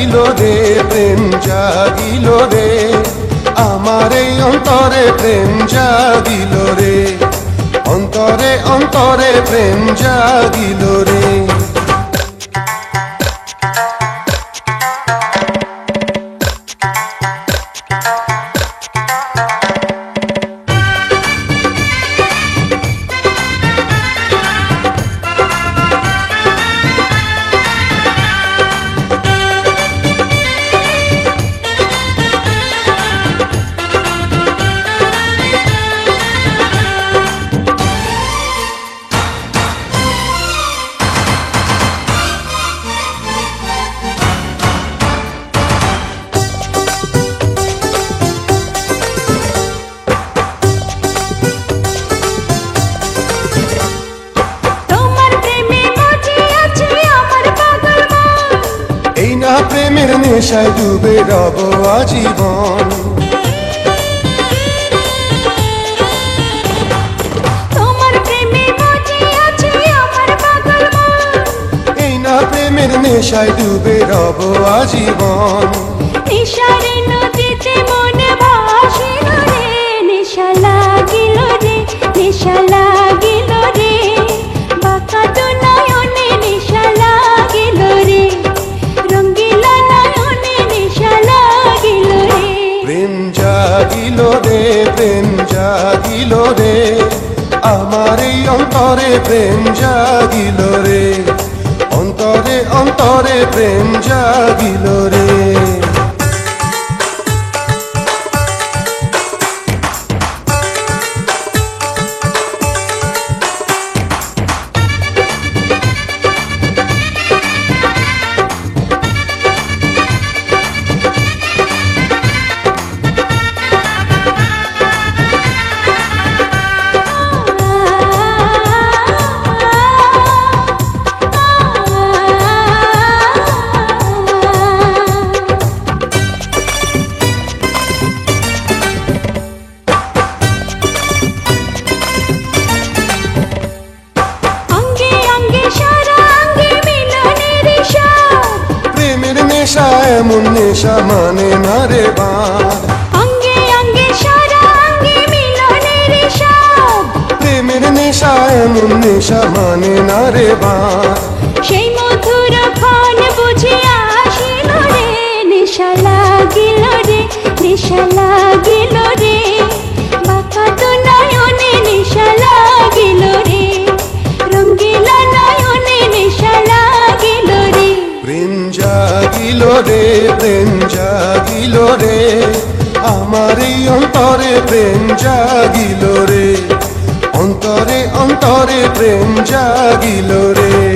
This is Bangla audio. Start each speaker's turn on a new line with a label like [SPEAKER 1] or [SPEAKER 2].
[SPEAKER 1] জাগিল রে প্রেম জাগিল রে আমার এই অন্তরে প্রেম জাগিল রে অন্তরে অন্তরে প্রেম জাগিল রে প্রেমের নেশায় ডুবে রব আজীবন
[SPEAKER 2] তোমার প্রেমে মজে আছে আমার পাগল মন
[SPEAKER 1] এই না প্রেমের নেশায় ডুবে রব আজীবন
[SPEAKER 2] নেশারে নদীতে মনে ভাসিল রে নেশা লাগিল রে নেশা লাগিল রে বাঁকা তো নয়নে নেশা লাগিল রে রঙ্গিলা নয়নে নেশা লাগিল রে
[SPEAKER 1] প্রেম জাগিল রে প্রেম জাগিল রে আমার এই অন্তরে প্রেম জাগিল রে অন্তরে অন্তরে প্রেম জাগিল রে নেশা এমন নেশা মানে না রে বাঁধ
[SPEAKER 2] অঙ্গে অঙ্গে সারা অঙ্গে মিলনের স্বাদ
[SPEAKER 1] প্রেমের নেশা এমন নেশা মানে না রে বাঁধ
[SPEAKER 2] সেই মধুর ক্ষণ বুঝে আসিল রে নেশা লাগিল রে নেশা লাগিল রে বাঁকা তো নয়নে নেশা লাগিল রে রঙ্গিলা নয়নে নেশা লাগিল রে
[SPEAKER 1] প্রেম জাগিল রে প্রেম জাগিল রে আমার এই অন্তরে প্রেম জাগিল রে অন্তরে অন্তরে প্রেম জাগিল রে